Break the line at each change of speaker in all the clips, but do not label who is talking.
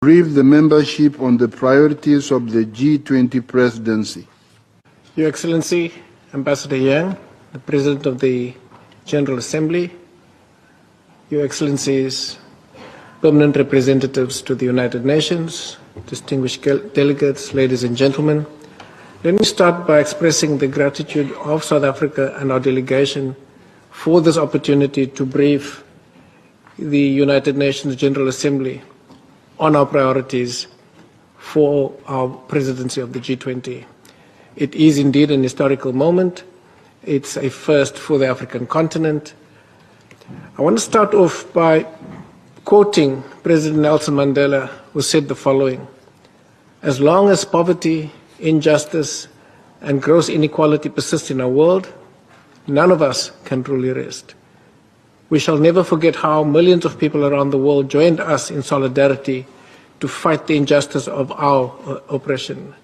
brief the membership on the priorities of the G20 Presidency.
Your Excellency, Ambassador Yang, the President of the General Assembly, Your Excellencies, permanent representatives to the United Nations, distinguished delegates, ladies and gentlemen, let me start by expressing the gratitude of South Africa and our delegation for this opportunity to brief the United Nations General Assembly on our priorities for our presidency of the G20. It is indeed an historical moment. It's a first for the African continent. I want to start off by quoting President Nelson Mandela, who said the following: "As long as poverty, injustice, and gross inequality persist in our world, none of us can truly rest. We shall never forget how millions of people around the world joined us in solidarity to fight the injustice of our oppression.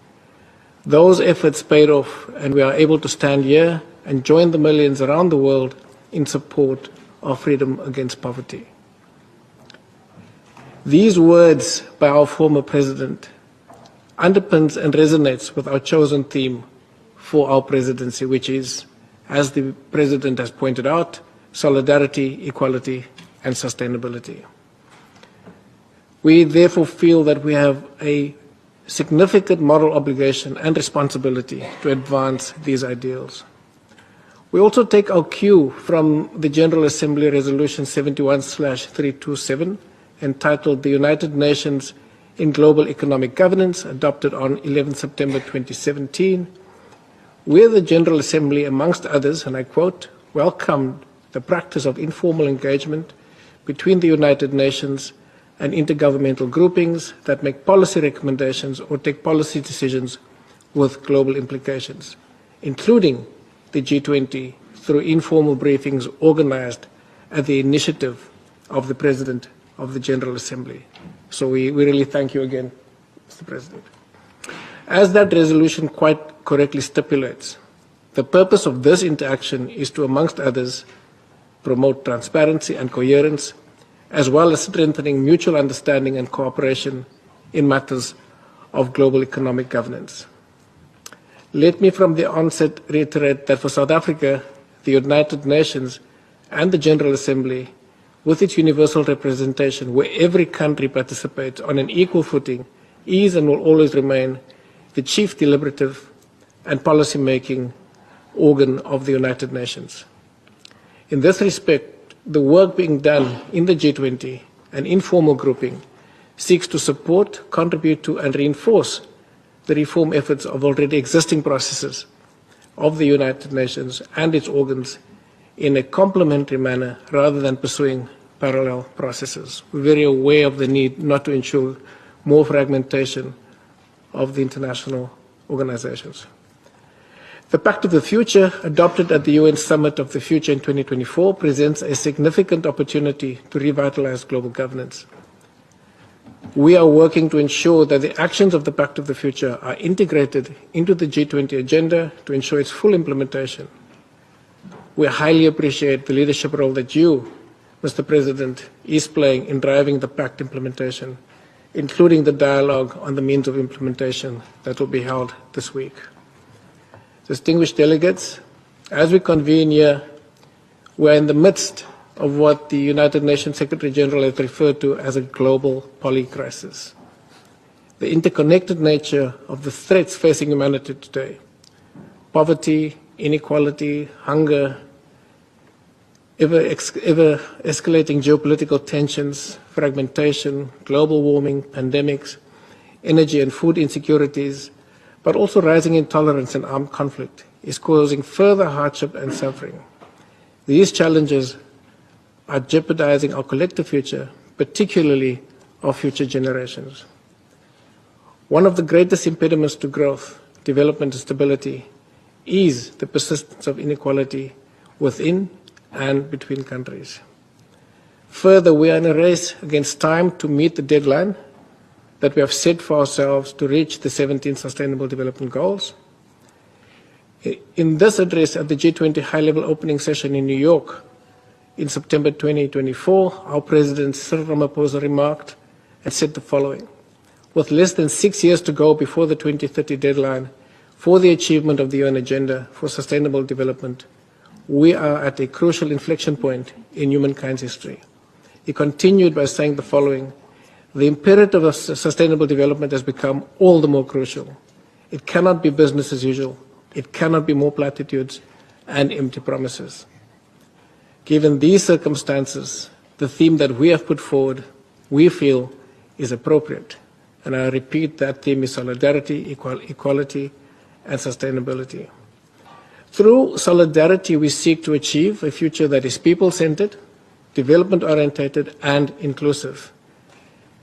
Those efforts paid off, and we are able to stand here and join the millions around the world in support of freedom against poverty." These words by our former president underpins and resonates with our chosen theme for our presidency, which is, as the president has pointed out, solidarity, equality, and sustainability. We therefore feel that we have a significant moral obligation and responsibility to advance these ideals. We also take our cue from the General Assembly Resolution 71/327, entitled "The United Nations in Global Economic Governance," adopted on 11 September 2017, where the General Assembly, amongst others, and I quote, "welcomed the practice of informal engagement between the United Nations and intergovernmental groupings that make policy recommendations or take policy decisions with global implications, including the G20 through informal briefings organized at the initiative of the President of the General Assembly." So we really thank you again, Mr. President. As that resolution quite correctly stipulates, the purpose of this interaction is to, amongst others, promote transparency and coherence, as well as strengthening mutual understanding and cooperation in matters of global economic governance. Let me from the onset reiterate that for South Africa, the United Nations and the General Assembly, with its universal representation where every country participates on an equal footing, is and will always remain the chief deliberative and policy-making organ of the United Nations. In this respect, the work being done in the G20 and informal grouping seeks to support, contribute to, and reinforce the reform efforts of already existing processes of the United Nations and its organs in a complementary manner rather than pursuing parallel processes. We're very aware of the need not to ensure more fragmentation of the international organizations. The Pact of the Future, adopted at the UN Summit of the Future in 2024, presents a significant opportunity to revitalize global governance. We are working to ensure that the actions of the Pact of the Future are integrated into the G20 agenda to ensure its full implementation. We highly appreciate the leadership role that you, Mr. President, is playing in driving the Pact implementation, including the dialogue on the means of implementation that will be held this week. Distinguished delegates, as we convene here, we are in the midst of what the United Nations Secretary General has referred to as a global polycrisis. The interconnected nature of the threats facing humanity today, poverty, inequality, hunger, ever escalating geopolitical tensions, fragmentation, global warming, pandemics, energy and food insecurities, but also rising intolerance and armed conflict, is causing further hardship and suffering. These challenges are jeopardizing our collective future, particularly our future generations. One of the greatest impediments to growth, development, and stability is the persistence of inequality within and between countries. Further, we are in a race against time to meet the deadline that we have set for ourselves to reach the 17 Sustainable Development Goals. In this address at the G20 high-level opening session in New York in September 2024, our President Cyril Ramaphosa remarked and said the following: with less than 6 years to go before the 2030 deadline for the achievement of the UN Agenda for Sustainable Development, we are at a crucial inflection point in humankind's history. He continued by saying the following: the imperative of sustainable development has become all the more crucial. It cannot be business as usual. It cannot be more platitudes and empty promises. Given these circumstances, the theme that we have put forward, we feel, is appropriate. And I repeat, that theme is solidarity, equality, and sustainability. Through solidarity, we seek to achieve a future that is people-centered, development-oriented, and inclusive.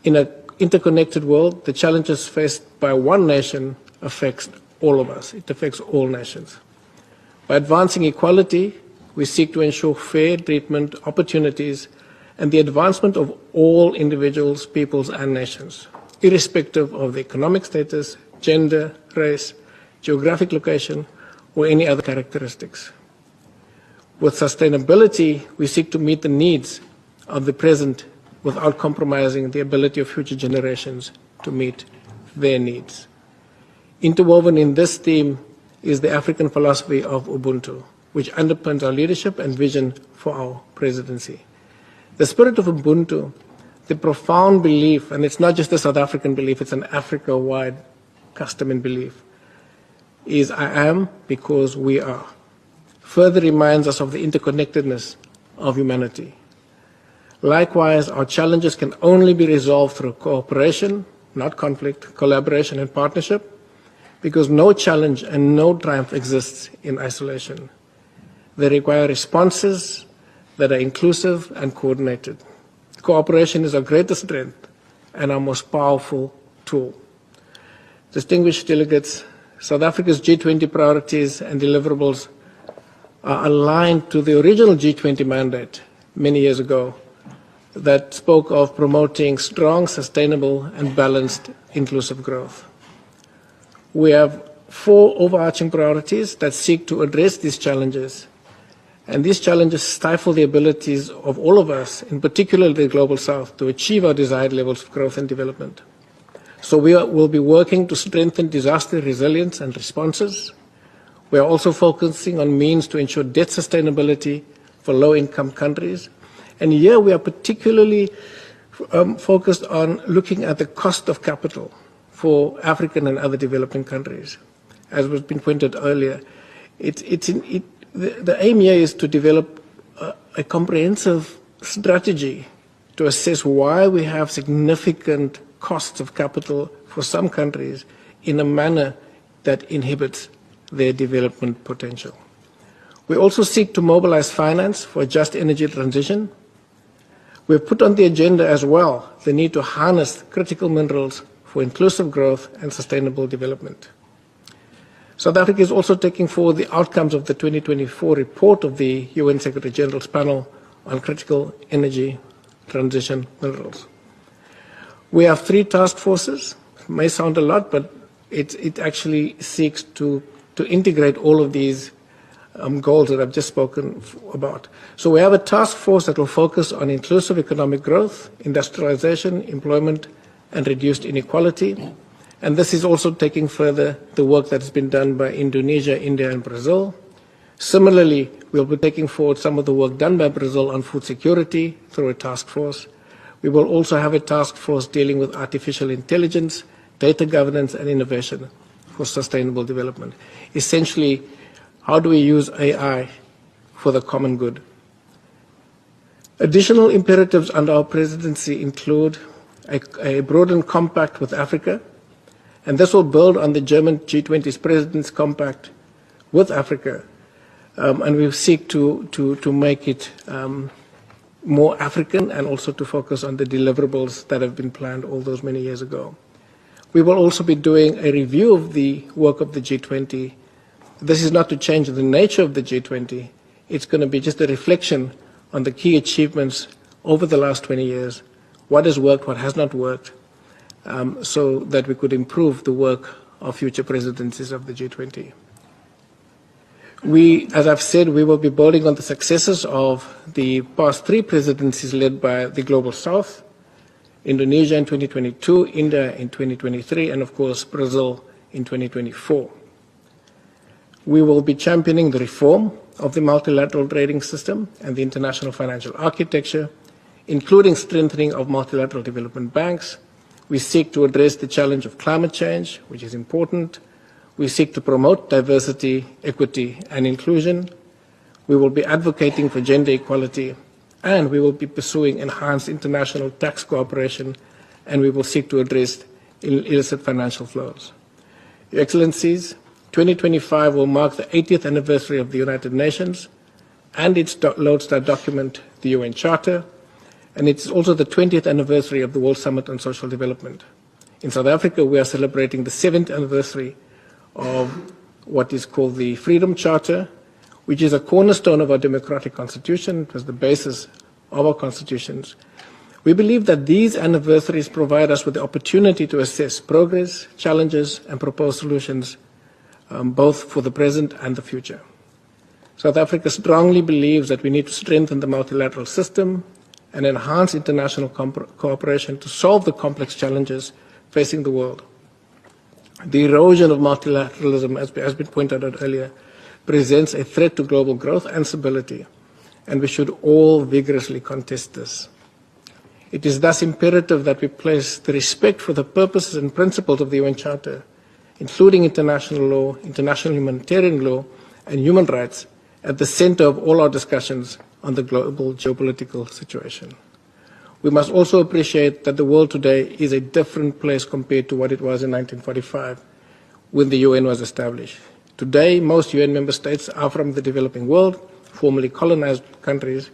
In an interconnected world, the challenges faced by one nation affects all of us. It affects all nations. By advancing equality, we seek to ensure fair treatment, opportunities, and the advancement of all individuals, peoples, and nations, irrespective of the economic status, gender, race, geographic location, or any other characteristics. With sustainability, we seek to meet the needs of the present without compromising the ability of future generations to meet their needs. Interwoven in this theme is the African philosophy of Ubuntu, which underpins our leadership and vision for our presidency. The spirit of Ubuntu, the profound belief, and it's not just a South African belief, it's an Africa-wide custom and belief, is I am because we are. Further reminds us of the interconnectedness of humanity. Likewise, our challenges can only be resolved through cooperation, not conflict, collaboration and partnership, because no challenge and no triumph exists in isolation. They require responses that are inclusive and coordinated. Cooperation is our greatest strength and our most powerful tool. Distinguished delegates, South Africa's G20 priorities and deliverables are aligned to the original G20 mandate many years ago that spoke of promoting strong, sustainable, and balanced inclusive growth. We have 4 overarching priorities that seek to address these challenges, and these challenges stifle the abilities of all of us, in particular the Global South, to achieve our desired levels of growth and development. So we will be working to strengthen disaster resilience and responses. We are also focusing on means to ensure debt sustainability for low-income countries. And here we are particularly focused on looking at the cost of capital for African and other developing countries. As was been pointed earlier, the aim here is to develop a comprehensive strategy to assess why we have significant costs of capital for some countries in a manner that inhibits their development potential. We also seek to mobilize finance for a just energy transition. We've put on the agenda as well the need to harness critical minerals for inclusive growth and sustainable development. South Africa is also taking forward the outcomes of the 2024 report of the UN Secretary General's panel on critical energy transition minerals. We have 3 task forces. It may sound a lot, but it actually seeks to integrate all of these goals that I've just spoken about. So we have a task force that will focus on inclusive economic growth, industrialization, employment, and reduced inequality. And this is also taking further the work that has been done by Indonesia, India, and Brazil. Similarly, we'll be taking forward some of the work done by Brazil on food security through a task force. We will also have a task force dealing with artificial intelligence, data governance, and innovation for sustainable development. Essentially, how do we use AI for the common good? Additional imperatives under our presidency include a broadened compact with Africa, and this will build on the German G20's President's Compact with Africa, and we seek to make it more African and also to focus on the deliverables that have been planned all those many years ago. We will also be doing a review of the work of the G20. This is not to change the nature of the G20. It's going to be just a reflection on the key achievements over the last 20 years, what has worked, what has not worked, so that we could improve the work of future presidencies of the G20. As I've said, we will be building on the successes of the past 3 presidencies led by the Global South. Indonesia in 2022, India in 2023, and of course Brazil in 2024. We will be championing the reform of the multilateral trading system and the international financial architecture, including strengthening of multilateral development banks. We seek to address the challenge of climate change, which is important. We seek to promote diversity, equity, and inclusion. We will be advocating for gender equality, and we will be pursuing enhanced international tax cooperation, and we will seek to address illicit financial flows. Your Excellencies, 2025 will mark the 80th anniversary of the United Nations and its lodestar document, the UN Charter, and it's also the 20th anniversary of the World Summit on Social Development. In South Africa, we are celebrating the 7th anniversary of what is called the Freedom Charter, which is a cornerstone of our democratic constitution. It was the basis of our constitutions. We believe that these anniversaries provide us with the opportunity to assess progress, challenges, and propose solutions, both for the present and the future. South Africa strongly believes that we need to strengthen the multilateral system and enhance international cooperation to solve the complex challenges facing the world. The erosion of multilateralism, as has been pointed out earlier, presents a threat to global growth and stability, and we should all vigorously contest this. It is thus imperative that we place the respect for the purposes and principles of the UN Charter, including international law, international humanitarian law, and human rights, at the center of all our discussions on the global geopolitical situation. We must also appreciate that the world today is a different place compared to what it was in 1945, when the UN was established. Today, most UN member states are from the developing world, formerly colonized countries.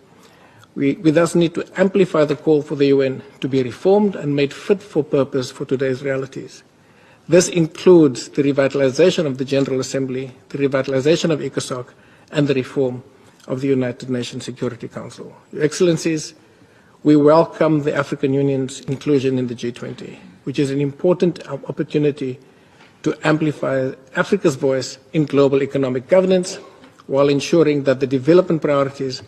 We thus need to amplify the call for the UN to be reformed and made fit for purpose for today's realities. This includes the revitalization of the General Assembly, the revitalization of ECOSOC, and the reform of the United Nations Security Council. Your Excellencies, we welcome the African Union's inclusion in the G20, which is an important opportunity to amplify Africa's voice in global economic governance while ensuring that the development priorities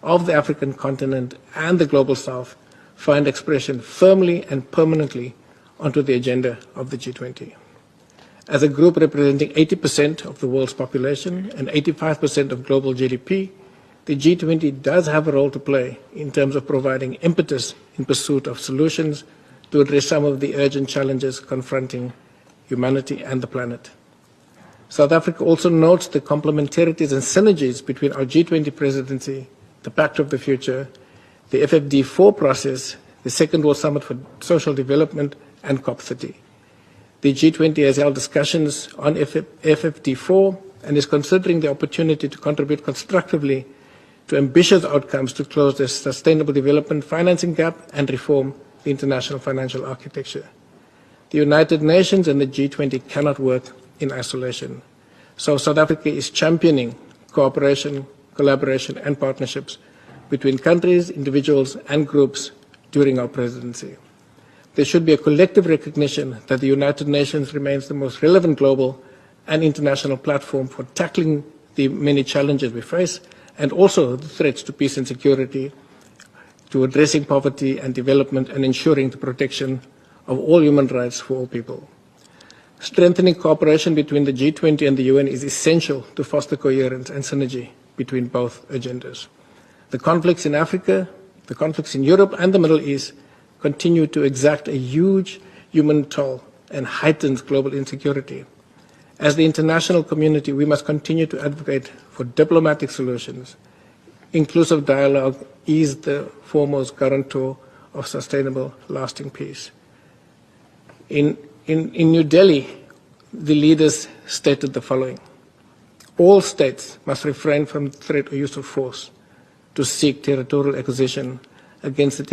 of the African continent and the Global South find expression firmly and permanently onto the agenda of the G20. As a group representing 80% of the world's population and 85% of global GDP, the G20 does have a role to play in terms of providing impetus in pursuit of solutions to address some of the urgent challenges confronting humanity and the planet. South Africa also notes the complementarities and synergies between our G20 presidency, the Pact of the Future, the FFD4 process, the Second World Summit for Social Development, and COP30. The G20 has held discussions on FFD4 and is considering the opportunity to contribute constructively to ambitious outcomes to close the sustainable development financing gap and reform the international financial architecture. The United Nations and the G20 cannot work in isolation. So South Africa is championing cooperation, collaboration, and partnerships between countries, individuals, and groups during our presidency. There should be a collective recognition that the United Nations remains the most relevant global and international platform for tackling the many challenges we face, and also the threats to peace and security, to addressing poverty and development, and ensuring the protection of all human rights for all people. Strengthening cooperation between the G20 and the UN is essential to foster coherence and synergy between both agendas. The conflicts in Africa, the conflicts in Europe and the Middle East continue to exact a huge human toll and heightens global insecurity. As the international community, we must continue to advocate for diplomatic solutions. Inclusive dialogue is the foremost guarantor of sustainable, lasting peace. In New Delhi, the leaders stated the following: all states must refrain from threat or use of force to seek territorial acquisition against the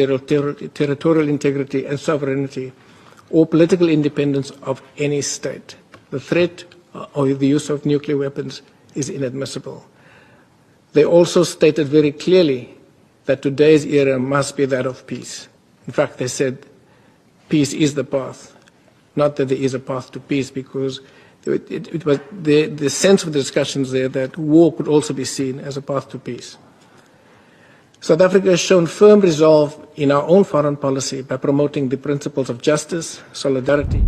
territorial integrity and sovereignty or political independence of any state. The threat or the use of nuclear weapons is inadmissible. They also stated very clearly that today's era must be that of peace. In fact, they said peace is the path, not that there is a path to peace, because it was the sense of the discussions there that war could also be seen as a path to peace. South Africa has shown firm resolve in our own foreign policy by promoting the principles of justice, solidarity.